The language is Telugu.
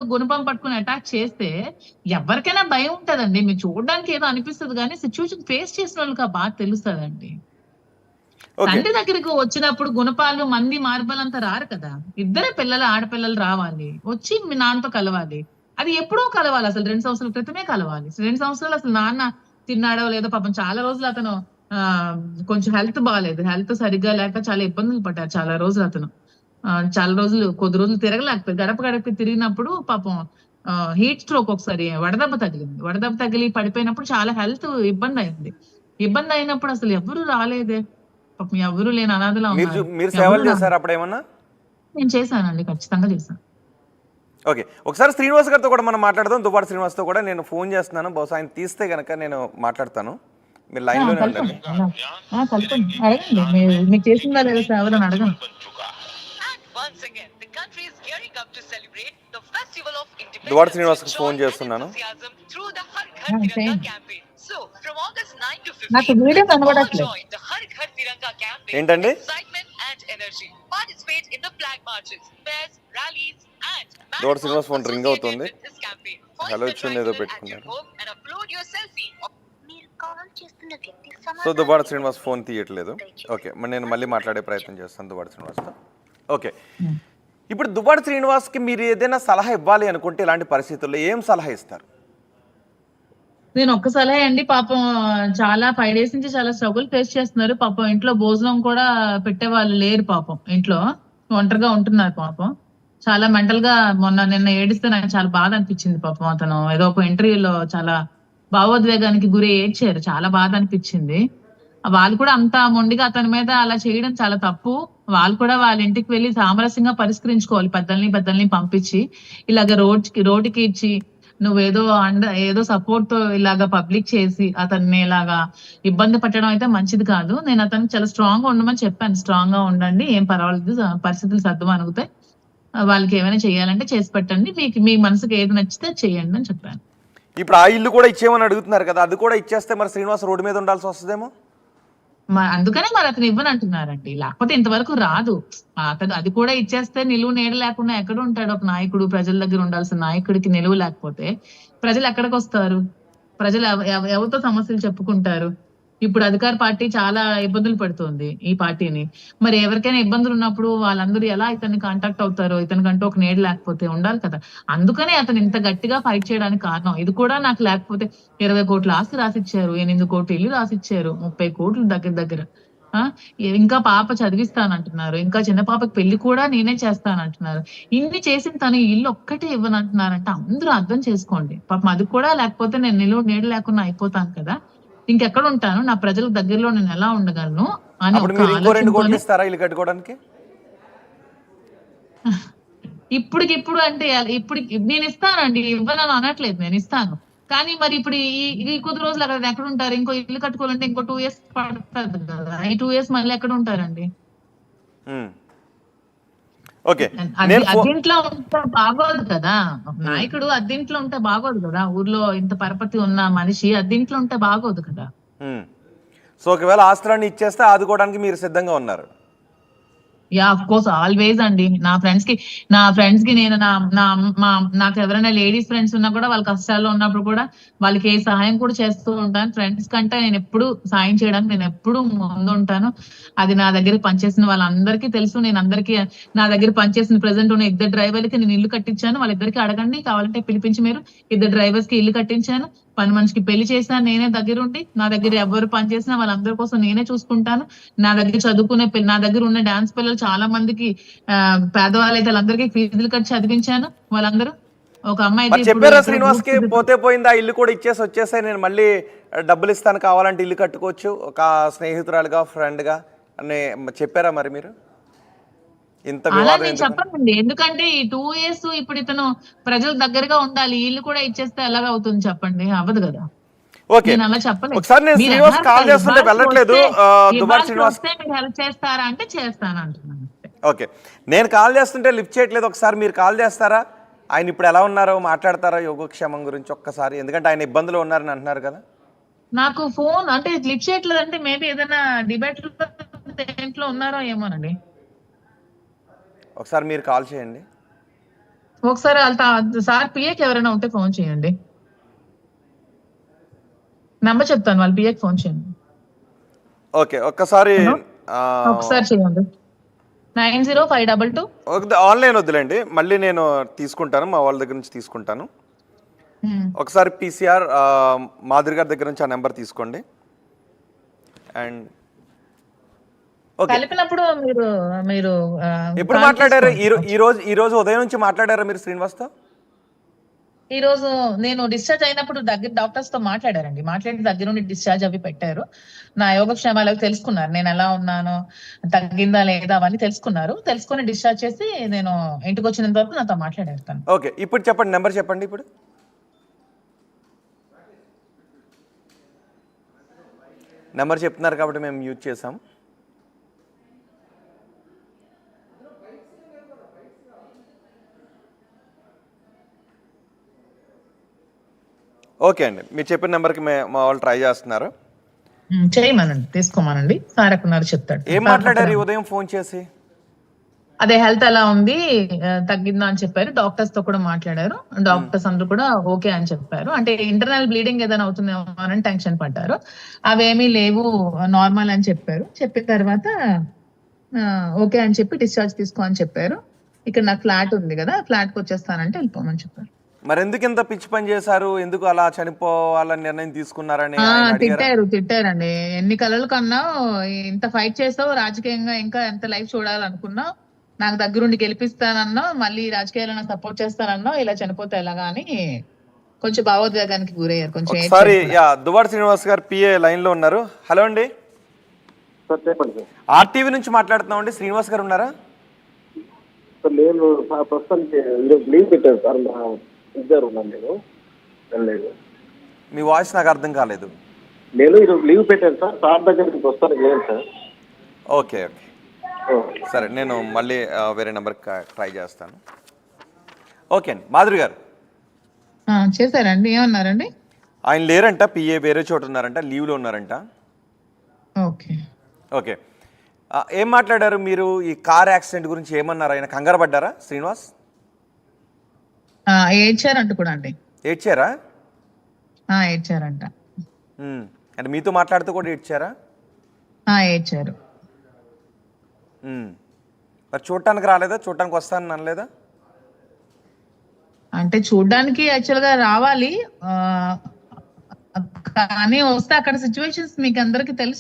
గుణపం పట్టుకొని అటాక్ చేస్తే ఎవరికైనా భయం ఉంటదండి. మీరు చూడడానికి ఏదో అనిపిస్తది గానీ, సిట్యుయేషన్ ఫేస్ చేసిన వాళ్ళకి ఆ బాధ తెలుస్తదండి. ఓకే. తండ్రి దగ్గరికి వచ్చినప్పుడు గుణపాలు, మంది, మార్బలంతా రారు కదా! ఇద్దరే పిల్లలు, ఆడపిల్లలు రావాలి. వచ్చి మీ నాన్నతో కలవాలి. అది ఎప్పుడో కలవాలి. అసలు 2 సంవత్సరాల క్రితమే కలవాలి. 2 సంవత్సరాలు అసలు నాన్న తిన్నాడో లేదో పాపం చాలా రోజులు అతను కొంచెం హెల్త్ బాలేదు. హెల్త్ సరిగ్గా లేక చాలా ఇబ్బందులు పడ్డారు చాలా రోజులు అతను. చాలా రోజులు కొద్ది రోజులు తిరగలేకపోయారు. గడప గడపకి తిరిగినప్పుడు పాపం హీట్ స్ట్రోక్ ఒకసారి వడదెబ్బ తగిలింది. వడదెబ్బ తగిలి పడిపోయినప్పుడు చాలా హెల్త్ ఇబ్బందయింది. ఇబ్బందయినప్పుడు అసలు ఎవ్వరు రాలేదే. పాపం ఎవరు లేని అనాథలా ఉన్నారు. మీరు ఎవరు సేవలు చేశారు అప్పుడేమన్నా? నేను చేశానండి. ఖచ్చితంగా చేశాను. ఓకే. ఒకసారి శ్రీనివాస్ గారితో కూడా మనం మాట్లాడదాం. దువ్వాడ శ్రీనివాస్తో కూడా నేను ఫోన్ చేస్తున్నాను. బహుశా ఆయన తీస్తే గనక నేను మాట్లాడతాను. మీరు లైన్లోనే ఉండండి. కలపండి. అడగండి. మీకు చేసిందా లేదా సేవలని అడగండి. దువ్వాడ శ్రీనివాస్కి ఫోన్ చేస్తున్నాను. నాకు వీడియో కనబడట్లేదు. ఏంటండి? దువ్వాడ శ్రీనివాస్ ఫోన్ రింగ్ అవుతుంది. హలో ఇచ్చింది ఏదో పెట్టుకున్నారు. సో దువ్వాడ శ్రీనివాస్ ఫోన్ తీయట్లేదు. ఓకే, నేను మళ్ళీ మాట్లాడే ప్రయత్నం చేస్తాను దువ్వాడ శ్రీనివాస్తో. ఓకే, ఇప్పుడు దువ్వాడ శ్రీనివాస్కి మీరు ఏదైనా సలహా ఇవ్వాలి అనుకుంటే ఇలాంటి పరిస్థితుల్లో ఏం సలహా ఇస్తారు? నేను ఒక్క సలహా అండి. పాపం చాలా 5 days నుంచి చాలా స్ట్రగుల్ ఫేస్ చేస్తున్నారు. పాపం ఇంట్లో భోజనం కూడా పెట్టేవాళ్ళు లేరు పాపం. ఇంట్లో ఒంటరిగా ఉంటున్నారు పాపం. చాలా మెంటల్ గా నిన్న ఏడిస్తే నాకు చాలా బాధ అనిపించింది. పాపం అతను ఏదో ఒక ఇంటర్వ్యూలో చాలా భావోద్వేగానికి గురి ఏడ్చారు. చాలా బాధ అనిపించింది. వాళ్ళు కూడా అంత మొండిగా అతని మీద అలా చేయడం చాలా తప్పు. వాళ్ళు కూడా వాళ్ళ ఇంటికి వెళ్లి సామరస్యంగా పరిష్కరించుకోవాలి. పెద్దల్ని పంపించి ఇలాగ రోడ్డుకి ఇచ్చి నువ్వేదో ఏదో సపోర్ట్ తో ఇలాగా పబ్లిక్ చేసి అతన్ని ఇలాగా ఇబ్బంది పెట్టడం అయితే మంచిది కాదు. నేను అతనికి చాలా స్ట్రాంగ్ గా ఉండమని చెప్పాను. స్ట్రాంగ్ గా ఉండండి, ఏం పర్వాలేదు, పరిస్థితులు సర్దుమణుగుతాయి, వాళ్ళకి ఏమైనా చేయాలంటే చేసి పెట్టండి, మీ మనసుకి ఏది నచ్చితే చేయండి అని చెప్పాను. ఇప్పుడు ఆ ఇల్లు కూడా ఇచ్చేయమని అడుగుతున్నారు కదా, అది కూడా ఇచ్చేస్తే మరి శ్రీనివాస్ రోడ్డు మీద ఉండాల్సి వస్తుందేమో. అందుకనే మరి అతను ఇవ్వనంటున్నారండి. లేకపోతే ఇంతవరకు రాదు. అతను అది కూడా ఇచ్చేస్తే నిలువు నీడ లేకుండా ఎక్కడ ఉంటాడు ఒక నాయకుడు? ప్రజల దగ్గర ఉండాల్సిన నాయకుడికి నిలువు లేకపోతే ప్రజలు ఎక్కడికి వస్తారు? ప్రజలు ఎవరితో సమస్యలు చెప్పుకుంటారు? ఇప్పుడు అధికార పార్టీ చాలా ఇబ్బందులు పడుతుంది ఈ పార్టీని. మరి ఎవరికైనా ఇబ్బందులు ఉన్నప్పుడు వాళ్ళందరూ ఎలా ఇతన్ని కాంటాక్ట్ అవుతారో? ఇతనికంటూ ఒక నీడ లేకపోతే ఉండాలి కదా. అందుకనే అతను ఇంత గట్టిగా ఫైట్ చేయడానికి కారణం. ఇది కూడా నాకు లేకపోతే 20 కోట్ల ఆస్తి రాసిచ్చారు, 8 కోట్ల ఇల్లు రాసిచ్చారు, 30 కోట్లు దగ్గర. ఇంకా పాప చదివిస్తానంటున్నారు, ఇంకా చిన్న పాపకి పెళ్లి కూడా నేనే చేస్తానంటున్నారు. ఇన్ని చేసిన తను ఇల్లు ఒక్కటే ఇవ్వనంటున్నారంటే అందరూ అర్థం చేసుకోండి. పాపం అది కూడా లేకపోతే నేను నిలువు నీడ లేకుండా అయిపోతాను కదా, ఇంకెక్కడ ఉంటాను, నా ప్రజలకు దగ్గరలో నేను ఎలా ఉండగలను అని ఇల్లు కట్టుకోవడానికి. ఇప్పటికిప్పుడు అంటే ఇప్పుడు నేను ఇస్తానండి, ఇవ్వనని అనట్లేదు, నేను ఇస్తాను. కానీ మరి ఇప్పుడు ఈ కొద్ది రోజులు అక్కడ ఎక్కడ ఉంటారు? ఇంకో ఇల్లు కట్టుకోవాలంటే ఇంకో 2 years పడుతుంది కదా. ఈ 2 years మళ్ళీ ఎక్కడ ఉంటారండి? అద్దెంట్లో ఉంటే బాగోదు కదా. నాయకుడు అద్దెంట్లో ఉంటే బాగోదు కదా. ఊర్లో ఇంత పరపతి ఉన్న మనిషి అద్దెంట్లో ఉంటే బాగోదు కదా. సో ఒకవేళ ఆస్తులన్నీ ఇచ్చేస్తే ఆదుకోవడానికి మీరు సిద్ధంగా ఉన్నారు? యా, ఆఫ్ కోర్స్, ఆల్వేస్ అండి. నా ఫ్రెండ్స్ కి నేను నాకు ఎవరైనా లేడీస్ ఫ్రెండ్స్ ఉన్నా కూడా వాళ్ళ కష్టాల్లో ఉన్నప్పుడు కూడా వాళ్ళకి ఏ సహాయం కూడా చేస్తూ ఉంటాను. ఫ్రెండ్స్ కంటే నేను ఎప్పుడు సాయం చేయడానికి నేను ఎప్పుడు ముందు ఉంటాను. అది నా దగ్గర పనిచేసిన వాళ్ళందరికీ తెలుసు. నేను అందరికీ నా దగ్గర పనిచేసిన ప్రెసెంట్ ఉన్న 2 డ్రైవర్లకి నేను ఇల్లు కట్టించాను. వాళ్ళిద్దరికి అడగండి, కావాలంటే పిలిపించి మీరు. 2 డ్రైవర్స్ కి ఇల్లు కట్టించాను. పని మనిషికి పెళ్లి చేసినా నేనే దగ్గరుండి, నా దగ్గర ఎవరు పని చేసినా వాళ్ళందరి కోసం నేనే చూసుకుంటాను. నా దగ్గర చదువుకునే నా దగ్గర ఉన్న డాన్స్ పిల్లలు చాలా మందికి పేదవాళ్ళైతే వాళ్ళందరికీ ఫీజులు కట్టి చదివించాను. వాళ్ళందరూ ఒక అమ్మాయి చెప్పారా శ్రీనివాస్ కి పోతే పోయింది, ఆ ఇల్లు కూడా వచ్చేసాయి, నేను మళ్ళీ డబ్బులు ఇస్తాను, కావాలంటే ఇల్లు కట్టుకోవచ్చు, ఒక స్నేహితురాలుగా ఫ్రెండ్ గా అని చెప్పారా మరి మీరు? అలా నేను చెప్పనండి. ఎందుకంటే ఈ 2 years ఇప్పుడు ఇతను ప్రజల దగ్గరగా ఉండాలి, ఇల్లు కూడా ఇచ్చేస్తే ఎలాగ అవుతుంది చెప్పండి? అవ్వదు కదా. నేను అలా చెప్పలేదు. మీరు హెల్ప్ చేస్తారా అంటే చేస్తాను అంటున్నాను. ఓకే, నేను కాల్ చేస్తుంటే లిఫ్ట్ చేయట్లేదు, ఒకసారి మీరు కాల్ చేస్తారా? ఆయన ఇప్పుడు ఎలా ఉన్నారో మాట్లాడతారా యోగక్షేమం గురించి ఒక్కసారి? ఎందుకంటే ఆయన ఇబ్బందులు ఉన్నారని అంటున్నారు కదా. నాకు ఫోన్ అంటే లిఫ్ట్ చేయట్లేదు అంటే మేబీ ఏదైనా డిబేట్ దేంట్లో ఉన్నారో ఏమోనండి. ఒకసారి మీరు కాల్ చేయండి. ఒకసారి వాళ్ళ సార్ పిఏకి ఎవరైనా ఉంటే ఫోన్ చేయండి. నెంబర్ చెప్తాను, వాళ్ళ పిఏకి ఫోన్ చేయండి. ఓకే, ఒక్కసారి హలో, ఒకసారి చేయండి. 905222. ఆన్లైన్ వద్దులేండి, మళ్ళీ నేను తీసుకుంటాను, మా వాళ్ళ దగ్గర నుంచి తీసుకుంటాను. ఒకసారి పీసీఆర్ మాధురి గారి దగ్గర నుంచి ఆ నెంబర్ తీసుకోండి. అండ్ ఓకే, కలిపినప్పుడు మీరు మీరు ఎప్పుడు మాట్లాడారు? ఈ రోజు ఉదయం నుంచి మాట్లాడారా మీరు శ్రీనివాస్తో? ఈ రోజు నేను డిశ్చార్జ్ అయినప్పుడు దగ్గర డాక్టర్స్ తో మాట్లాడారండి. మాట్లాడి దగ్గర నుండి డిశ్చార్జ్ అవి పెట్టారు. నా యోగక్షేమాలు అవి తెలుసుకున్నారు, నేను ఎలా ఉన్నాను, తగ్గిందా లేదా అవన్నీ తెలుసుకున్నారు. తెలుసుకొని డిశ్చార్జ్ చేసి నేను ఇంటికి వచ్చినంత వరకు నాతో మాట్లాడారు తను. ఓకే, ఇప్పుడు చెప్పండి, నెంబర్ చెప్పండి. ఇప్పుడు నెంబర్ చెప్తున్నారు కాబట్టి మేము యూజ్ చేసాం. ఓకే అండి, మీరు చెప్పిన నెంబర్కి మా వాళ్ళు ట్రై చేస్తున్నారు. చేయమనండి, తీసుకోమనండి, సార్ ఎక్కడున్నారు చెప్తాడు. ఏం మాట్లాడారు ఈ ఉదయం ఫోన్ చేసి? అదే హెల్త్ ఎలా ఉంది, తగ్గిందా అని చెప్పారు. డాక్టర్స్ తో కూడా మాట్లాడారు. డాక్టర్స్ అందరూ కూడా ఓకే అని చెప్పారు. అంటే ఇంటర్నల్ బ్లీడింగ్ ఏదైనా అవుతుందేమో అని టెన్షన్ పడ్డారు. అవేమీ లేవు, నార్మల్ అని చెప్పారు. చెప్పిన తర్వాత ఓకే అని చెప్పి డిశ్చార్జ్ తీసుకో అని చెప్పారు. ఇక్కడ నాకు ఫ్లాట్ ఉంది కదా, ఫ్లాట్ కి వచ్చేస్తానంటే వెళ్ళిపోమని చెప్పారు. మరి ఎందుకు ఇంత పిచ్చి పని చేశారు? ఎందుకు అలా చనిపోవాలని నిర్ణయం తీసుకున్నారని తిట్టారండి. ఎన్ని కలలు కన్నా, ఇంత ఫైట్ చేస్తావు రాజకీయంగా, ఇంకా ఎంత లైఫ్ చూడాలనుకున్నావు, నాకు దగ్గరుండి గెలిపిస్తానన్నా, మళ్ళీ రాజకీయాలను సపోర్ట్ చేస్తానన్నా, ఇలా చనిపోతే ఎలాగా అని కొంచెం భావోద్వేగానికి గురయ్యారు. కొంచెం దువ్వాడ శ్రీనివాస్ గారు పిఏ లైన్ లో ఉన్నారు. హలో అండి, ఆర్టీవీ నుంచి మాట్లాడుతున్నాం అండి. శ్రీనివాస్ గారు ఉన్నారా? నేను ప్రస్తుతానికి లీవ్ పెట్టాను సార్, మా ఇద్దరు ఉన్నాను, నేను వెళ్ళలేదు. మీ వాయిస్ నాకు అర్థం కాలేదు. నేను ఈరోజు లీవ్ పెట్టాను సార్, సార్ దగ్గరికి ప్రస్తుతానికి లేదు సార్. ఓకే ఓకే, సరే, నేను మళ్ళీ వేరే నెంబర్కి ట్రై చేస్తాను. ఓకే అండి, మాధురి గారు చేశారండి, ఏమన్నారండి? ఆయన లేరంట, పిఏ వేరే చోట ఉన్నారంట, లీవ్లో ఉన్నారంట. ఓకే ఓకే, ఏం మాట్లాడారు మీరు? ఈ కార్ యాక్సిడెంట్ గురించి ఏమన్నారు? ఆయన కంగారు పడ్డారా శ్రీనివాస్? ఏడ్చారంట కూడా అండి. ఏడ్చారా? ఏడ్చారంట. అంటే మీతో మాట్లాడుతూ కూడా ఏడ్చారా? ఏడ్చారు. మరి చూడటానికి రాలేదా? చూడటానికి వస్తానని అనలేదా? అంటే చూడ్డానికి యాక్చువల్ గా రావాలి, కానీ వస్తే అక్కడ సిచ్యువేషన్స్ మీకు అందరికి తెలుసు.